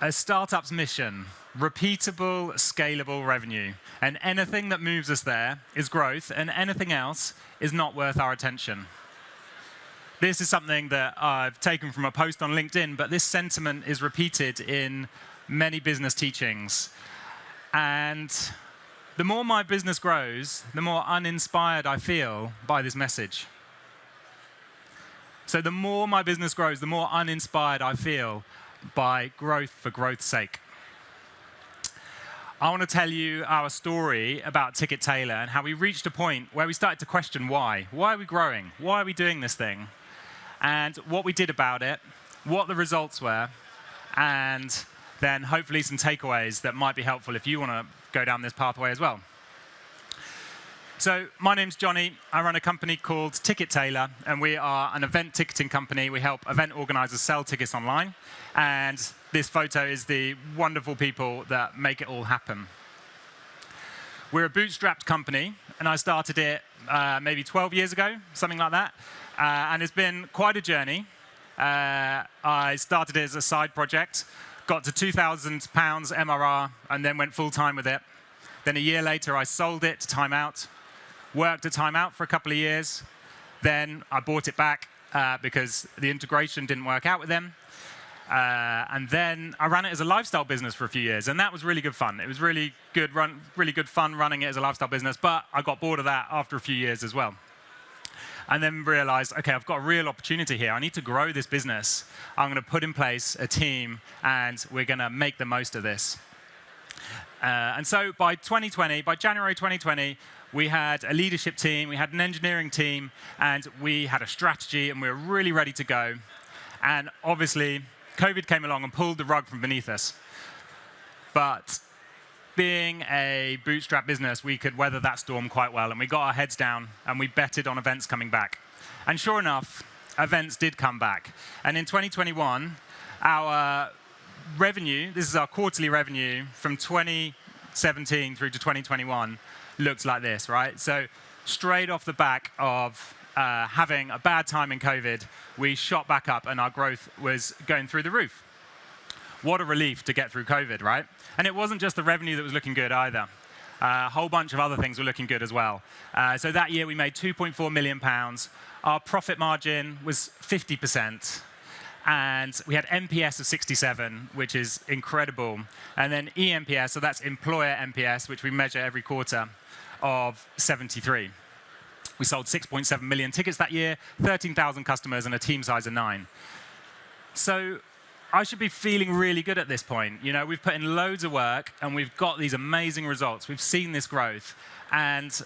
A startup's mission: repeatable, scalable revenue. And anything that moves us there is growth, and anything else is not worth our attention. This is something that I've taken from a post on LinkedIn, but this sentiment is repeated in many business teachings. And the more my business grows, the more uninspired I feel by this message. So the more my business grows, the more uninspired I feel by growth for growth's sake. I want to tell you our story about Ticket Tailor and how we reached a point where we started to question why. Why are we growing? Why are we doing this thing? And what we did about it, what the results were, and then hopefully some takeaways that might be helpful if you want to go down this pathway as well. So my name's Jonny. I run a company called Ticket Tailor, and we are an event ticketing company. We help event organizers sell tickets online. And this photo is the wonderful people that make it all happen. We're a bootstrapped company, and I started it maybe 12 years ago, something like that. And it's been quite a journey. I started it as a side project, got to £2,000 MRR, and then went full-time with it. Then a year later, I sold it to Time Out, worked at Time Out for a couple of years. Then I bought it back because the integration didn't work out with them. And then I ran it as a lifestyle business for a few years, and that was really good fun. It was really good fun running it as a lifestyle business, but I got bored of that after a few years as well. And then realized, okay, I've got a real opportunity here. I need to grow this business. I'm going to put in place a team, and we're going to make the most of this. And so by January 2020, we had a leadership team, we had an engineering team, and we had a strategy, and we were really ready to go. And obviously, COVID came along and pulled the rug from beneath us. But being a bootstrap business, we could weather that storm quite well, and we got our heads down, and we betted on events coming back. And sure enough, events did come back. And in 2021, our revenue, this is our quarterly revenue from 2017 through to 2021, looks like this, right? So straight off the back of having a bad time in COVID, we shot back up, and our growth was going through the roof. What a relief to get through COVID, right? And it wasn't just the revenue that was looking good either. A whole bunch of other things were looking good as well. So that year we made £2.4 million. Our profit margin was 50%. And we had NPS of 67, which is incredible. And then eNPS, so that's employer NPS, which we measure every quarter, of 73. We sold 6.7 million tickets that year, 13,000 customers, and a team size of 9. So I should be feeling really good at this point. You know, we've put in loads of work, and we've got these amazing results. We've seen this growth. And,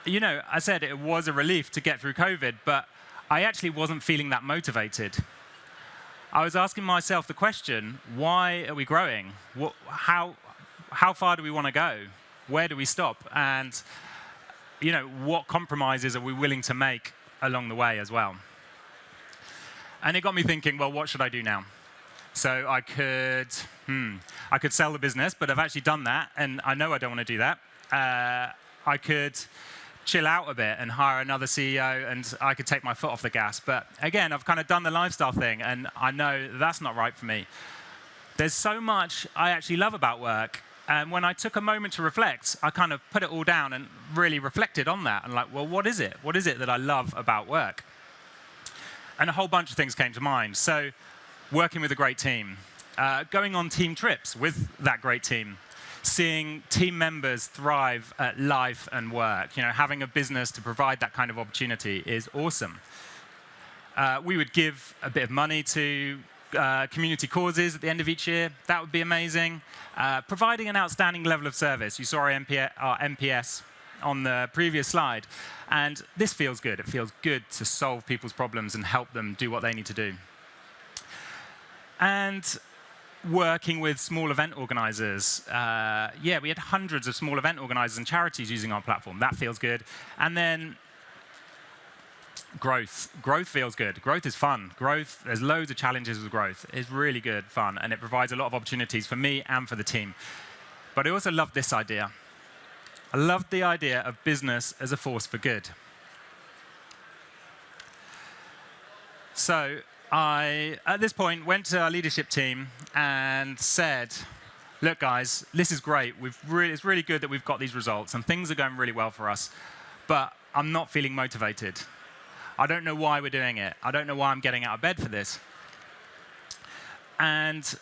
you know, I said it was a relief to get through COVID, but I actually wasn't feeling that motivated. I was asking myself the question, why are we growing? How far do we want to go? Where do we stop? And, you know, what compromises are we willing to make along the way as well? And it got me thinking, well, what should I do now? So I could sell the business, but I've actually done that, and I know I don't want to do that. I could chill out a bit and hire another CEO, and I could take my foot off the gas. But again, I've kind of done the lifestyle thing, and I know that's not right for me. There's so much I actually love about work. And when I took a moment to reflect, I kind of put it all down and really reflected on that. And like, well, what is it? What is it that I love about work? And a whole bunch of things came to mind. So working with a great team, going on team trips with that great team, seeing team members thrive at life and work. You know, having a business to provide that kind of opportunity is awesome. We would give a bit of money to community causes at the end of each year. That would be amazing. Providing an outstanding level of service. You saw our NPS on the previous slide. And this feels good. It feels good to solve people's problems and help them do what they need to do. And working with small event organizers. Yeah, we had hundreds of small event organizers and charities using our platform. That feels good. And then growth. Growth feels good. Growth is fun. Growth, there's loads of challenges with growth. It's really good fun, and it provides a lot of opportunities for me and for the team. But I also love this idea. I loved the idea of business as a force for good. So I, at this point, went to our leadership team and said, look, guys, this is great. It's really good that we've got these results, and things are going really well for us. But I'm not feeling motivated. I don't know why we're doing it. I don't know why I'm getting out of bed for this. And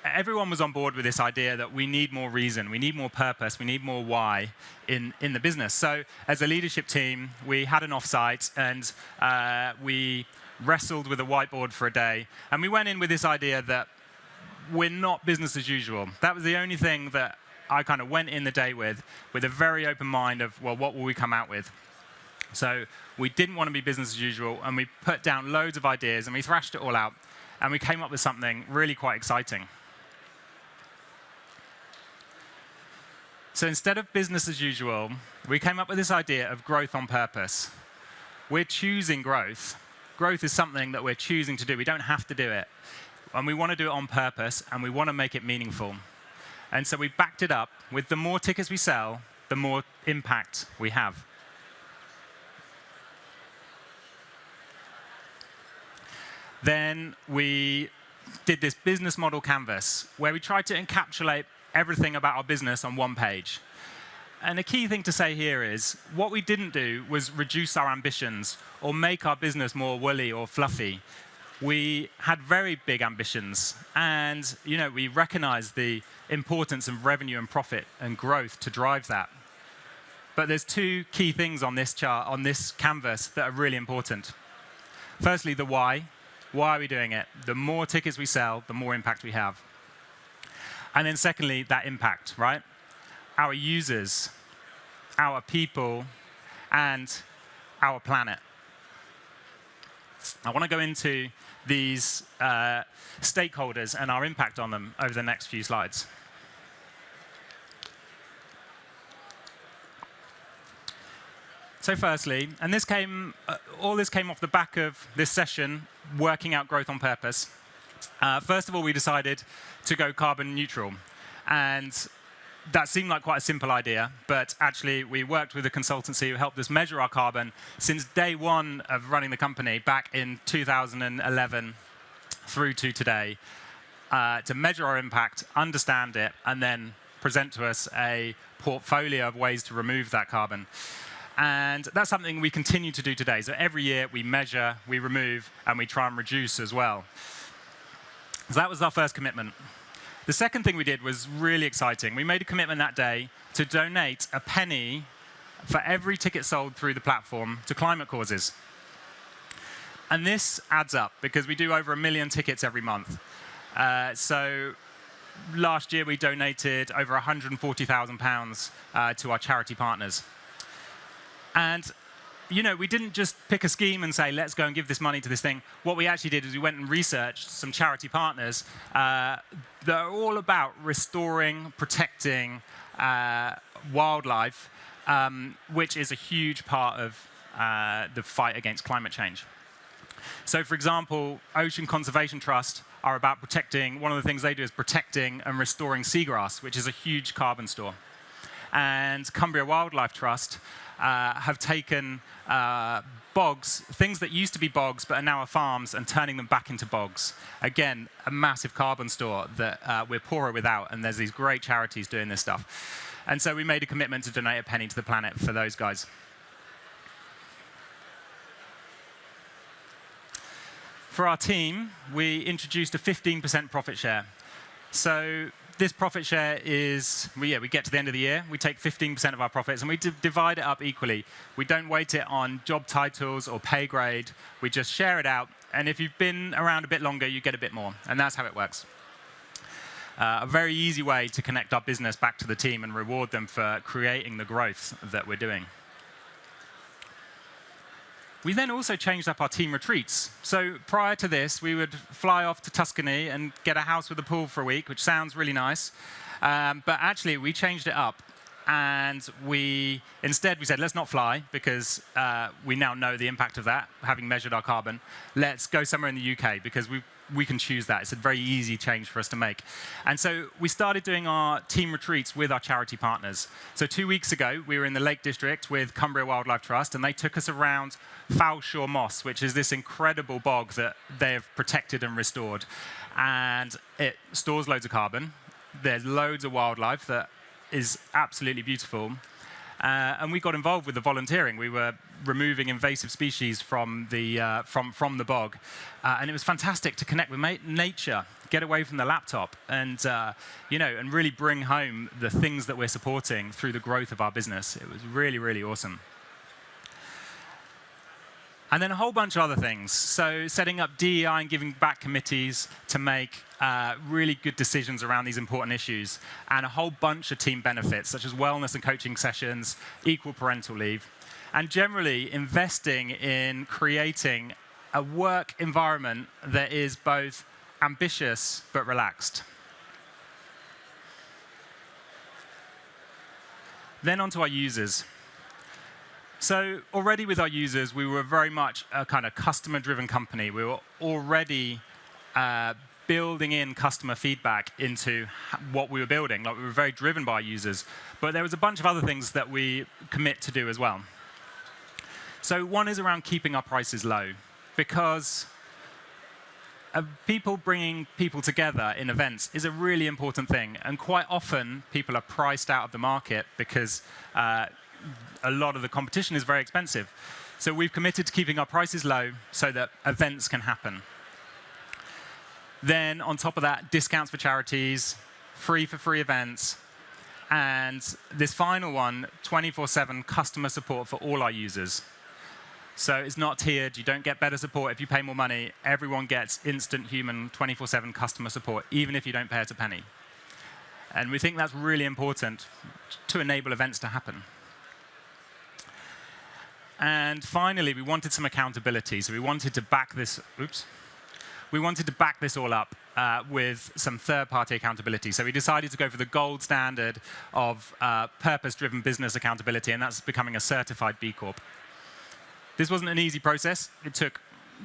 everyone was on board with this idea that we need more reason, we need more purpose, we need more why in the business. So as a leadership team, we had an offsite, and we wrestled with a whiteboard for a day. And we went in with this idea that we're not business as usual. That was the only thing that I kind of went in the day with a very open mind of, well, what will we come out with? So we didn't want to be business as usual, and we put down loads of ideas, and we thrashed it all out, and we came up with something really quite exciting. So instead of business as usual, we came up with this idea of growth on purpose. We're choosing growth. Growth is something that we're choosing to do. We don't have to do it. And we want to do it on purpose, and we want to make it meaningful. And so we backed it up with the more tickets we sell, the more impact we have. Then we did this business model canvas where we tried to encapsulate everything about our business on one page. And the key thing to say here is what we didn't do was reduce our ambitions or make our business more woolly or fluffy. We had very big ambitions, and we recognized the importance of revenue and profit and growth to drive that. But there's two key things on this chart, on this canvas, that are really important. Firstly, the why. Why are we doing it? The more tickets we sell, the more impact we have. And then secondly, that impact, right? Our users, our people, and our planet. I want to go into these stakeholders and our impact on them over the next few slides. So firstly, and all this came off the back of this session, working out growth on purpose. First of all, we decided to go carbon neutral. And that seemed like quite a simple idea, but actually we worked with a consultancy who helped us measure our carbon since day one of running the company back in 2011 through to today, to measure our impact, understand it, and then present to us a portfolio of ways to remove that carbon. And that's something we continue to do today. So every year we measure, we remove, and we try and reduce as well. So that was our first commitment. The second thing we did was really exciting. We made a commitment that day to donate a penny for every ticket sold through the platform to climate causes. And this adds up because we do over 1 million tickets every month. So last year we donated over £140,000 to our charity partners. And we didn't just pick a scheme and say, let's go and give this money to this thing. What we actually did is we went and researched some charity partners that are all about restoring, protecting wildlife, which is a huge part of the fight against climate change. So, for example, Ocean Conservation Trust are about protecting, one of the things they do is protecting and restoring seagrass, which is a huge carbon store. And Cumbria Wildlife Trust have taken bogs, things that used to be bogs but are now farms, and turning them back into bogs. Again, a massive carbon store that we're poorer without, and there's these great charities doing this stuff. And so we made a commitment to donate a penny to the planet for those guys. For our team, we introduced a 15% profit share. So this profit share is, we get to the end of the year, we take 15% of our profits, and we divide it up equally. We don't weight it on job titles or pay grade. We just share it out, and if you've been around a bit longer, you get a bit more, and that's how it works. A very easy way to connect our business back to the team and reward them for creating the growth that we're doing. We then also changed up our team retreats. So prior to this, we would fly off to Tuscany and get a house with a pool for a week, which sounds really nice. But actually, we changed it up. And instead we said, let's not fly, because we now know the impact of that, having measured our carbon. Let's go somewhere in the UK, because we can choose that. It's a very easy change for us to make. And so we started doing our team retreats with our charity partners. So 2 weeks ago, we were in the Lake District with Cumbria Wildlife Trust, and they took us around Foulshore Moss, which is this incredible bog that they've protected and restored. And it stores loads of carbon. There's loads of wildlife that is absolutely beautiful. And we got involved with the volunteering. We were removing invasive species from the bog. And it was fantastic to connect with nature, get away from the laptop, and and really bring home the things that we're supporting through the growth of our business. It was really, really awesome. And then a whole bunch of other things. So setting up DEI and giving back committees to make really good decisions around these important issues, and a whole bunch of team benefits, such as wellness and coaching sessions, equal parental leave, and generally investing in creating a work environment that is both ambitious but relaxed. Then on to our users. So already with our users, we were very much a kind of customer-driven company. We were already building in customer feedback into what we were building. Like, we were very driven by our users. But there was a bunch of other things that we commit to do as well. So one is around keeping our prices low, because people bringing people together in events is a really important thing. And quite often, people are priced out of the market because a lot of the competition is very expensive. So we've committed to keeping our prices low so that events can happen. Then on top of that, discounts for charities, free for free events, and this final one, 24/7 customer support for all our users. So it's not tiered. You don't get better support if you pay more money. Everyone gets instant human 24/7 customer support, even if you don't pay us a penny. And we think that's really important to enable events to happen. And finally, we wanted some accountability. So we wanted to back this. We wanted to back this all up with some third-party accountability. So we decided to go for the gold standard of purpose-driven business accountability, and that's becoming a certified B Corp. This wasn't an easy process. It took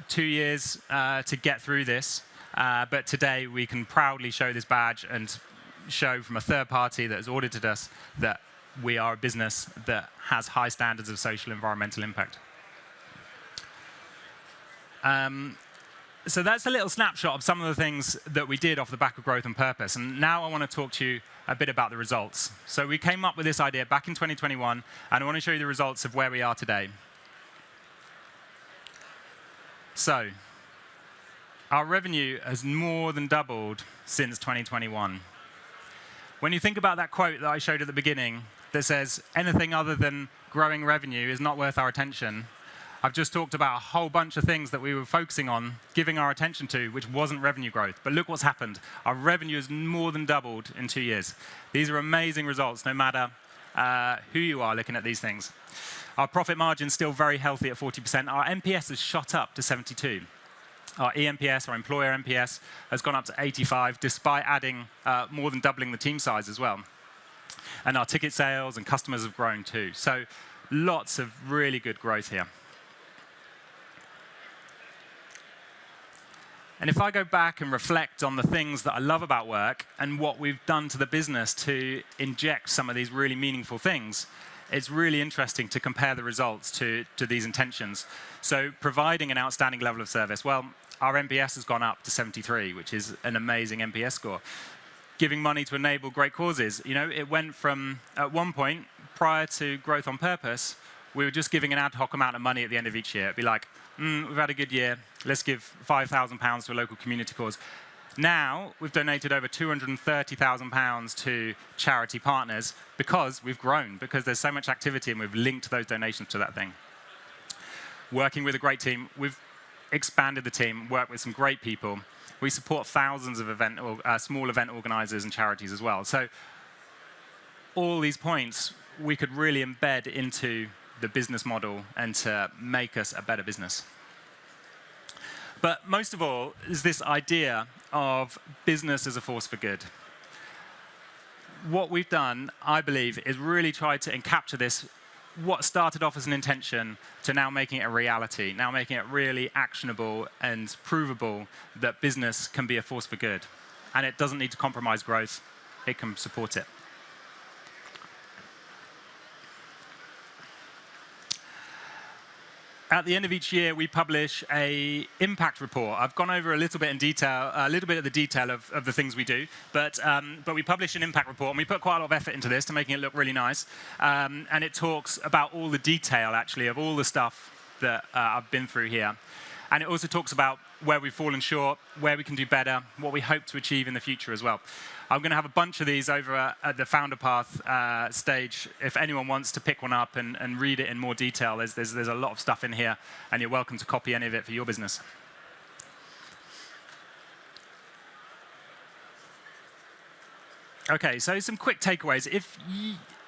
2 years to get through this. But today, we can proudly show this badge and show from a third party that has audited us that we are a business that has high standards of social and environmental impact. So that's a little snapshot of some of the things that we did off the back of growth and purpose. And now I want to talk to you a bit about the results. So we came up with this idea back in 2021, and I want to show you the results of where we are today. So our revenue has more than doubled since 2021. When you think about that quote that I showed at the beginning that says, anything other than growing revenue is not worth our attention, I've just talked about a whole bunch of things that we were focusing on, giving our attention to, which wasn't revenue growth. But look what's happened. Our revenue has more than doubled in 2 years. These are amazing results, no matter who you are looking at these things. Our profit margin is still very healthy at 40%. Our NPS has shot up to 72. Our eNPS, our employer NPS, has gone up to 85, despite adding more than doubling the team size as well. And our ticket sales and customers have grown too. So lots of really good growth here. And if I go back and reflect on the things that I love about work and what we've done to the business to inject some of these really meaningful things, it's really interesting to compare the results to these intentions. So providing an outstanding level of service, well, our NPS has gone up to 73, which is an amazing NPS score. Giving money to enable great causes. You know, it went from, at one point, prior to growth on purpose, we were just giving an ad hoc amount of money at the end of each year. It'd be like, we've had a good year, let's give £5,000 to a local community cause. Now, we've donated over £230,000 to charity partners because we've grown, because there's so much activity and we've linked those donations to that thing. Working with a great team, we've expanded the team, worked with some great people. We support thousands of small event organizers and charities as well. So all these points we could really embed into the business model and to make us a better business. But most of all is this idea of business as a force for good. what we've done, I believe, is really try to encapture this, what started off as an intention, to now making it a reality, now making it really actionable and provable that business can be a force for good. And it doesn't need to compromise growth. It can support it. At the end of each year, we publish an impact report. I've gone over a little bit in detail, a little bit of the detail of the things we do, but we publish an impact report, and we put quite a lot of effort into this to making it look really nice. And it talks about all the detail, actually, of all the stuff that I've been through here. And it also talks about where we've fallen short, where we can do better, what we hope to achieve in the future as well. I'm going to have a bunch of these over at the Founder Path stage. If anyone wants to pick one up and read it in more detail, there's a lot of stuff in here, and you're welcome to copy any of it for your business. Okay, so some quick takeaways.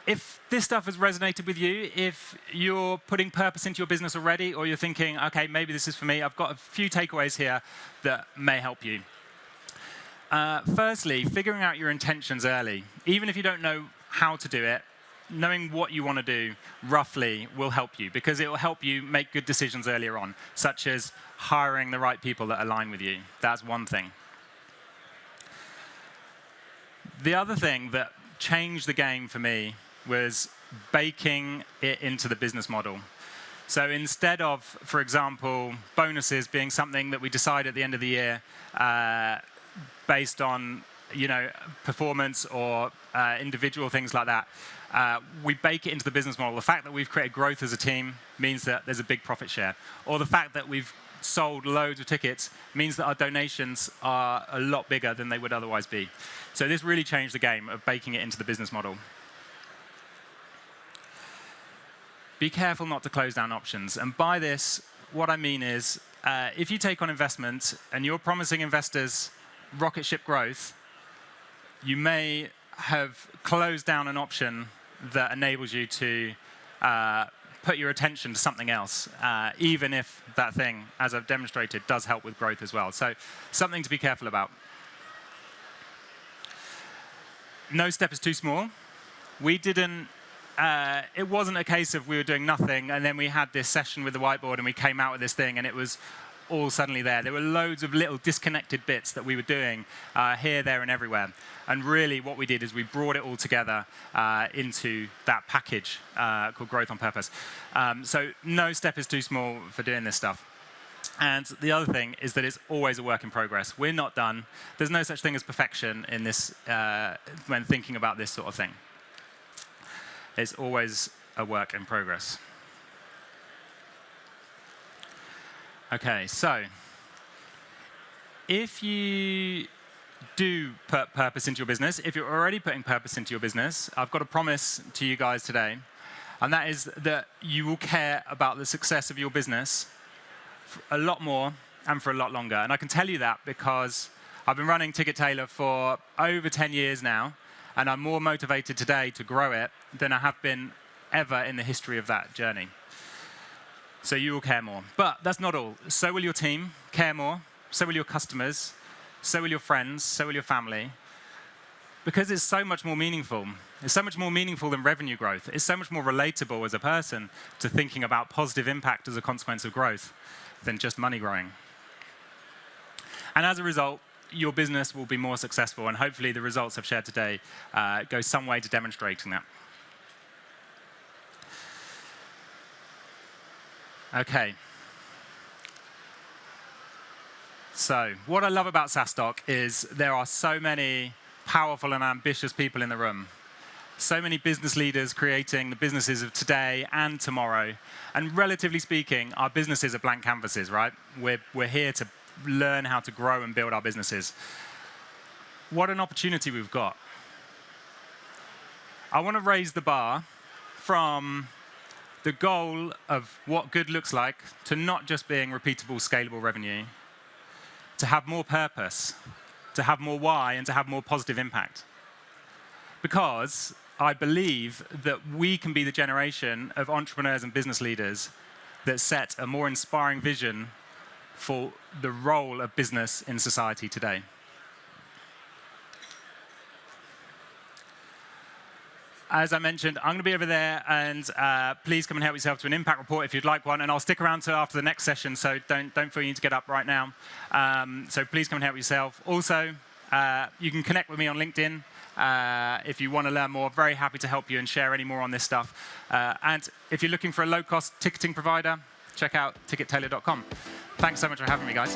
If this stuff has resonated with you, if you're putting purpose into your business already, or you're thinking, okay, maybe this is for me, I've got a few takeaways here that may help you. Firstly, figuring out your intentions early. Even if you don't know how to do it, knowing what you want to do roughly will help you, because it will help you make good decisions earlier on, such as hiring the right people that align with you. That's one thing. The other thing that changed the game for me was baking it into the business model. So instead of, for example, bonuses being something that we decide at the end of the year based on performance or individual things like that, we bake it into the business model. The fact that we've created growth as a team means that there's a big profit share. Or the fact that we've sold loads of tickets means that our donations are a lot bigger than they would otherwise be. So this really changed the game of baking it into the business model. Be careful not to close down options. And by this, what I mean is, if you take on investment and you're promising investors rocket ship growth, you may have closed down an option that enables you to put your attention to something else, even if that thing, as I've demonstrated, does help with growth as well. So something to be careful about. No step is too small. It wasn't a case of we were doing nothing and then we had this session with the whiteboard and we came out with this thing and it was all suddenly there. There were loads of little disconnected bits that we were doing here, there, and everywhere. And really what we did is we brought it all together into that package called Growth on Purpose. So no step is too small for doing this stuff. And the other thing is that it's always a work in progress. We're not done. There's no such thing as perfection in this when thinking about this sort of thing. It's always a work in progress. Okay, so if you do put purpose into your business, if you're already putting purpose into your business, I've got a promise to you guys today, and that is that you will care about the success of your business a lot more and for a lot longer. And I can tell you that because I've been running Ticket Tailor for over 10 years now, and I'm more motivated today to grow it than I have been ever in the history of that journey. So you will care more. But that's not all. So will your team care more. So will your customers. So will your friends. So will your family. Because it's so much more meaningful. It's so much more meaningful than revenue growth. It's so much more relatable as a person to thinking about positive impact as a consequence of growth than just money growing. And as a result, your business will be more successful, and hopefully the results I've shared today go some way to demonstrating that. Okay. So what I love about SaaStock is there are so many powerful and ambitious people in the room. So many business leaders creating the businesses of today and tomorrow. And relatively speaking, our businesses are blank canvases, right? We're here to learn how to grow and build our businesses. What an opportunity we've got. I want to raise the bar from the goal of what good looks like to not just being repeatable, scalable revenue, to have more purpose, to have more why, and to have more positive impact. Because I believe that we can be the generation of entrepreneurs and business leaders that set a more inspiring vision for the role of business in society today. as I mentioned, I'm going to be over there, and please come and help yourself to an impact report if you'd like one, and I'll stick around till after the next session, so don't feel you need to get up right now. So please come and help yourself. Also, you can connect with me on LinkedIn if you want to learn more. Very happy to help you and share any more on this stuff. And if you're looking for a low-cost ticketing provider, check out tickettailor.com. Thanks so much for having me, guys.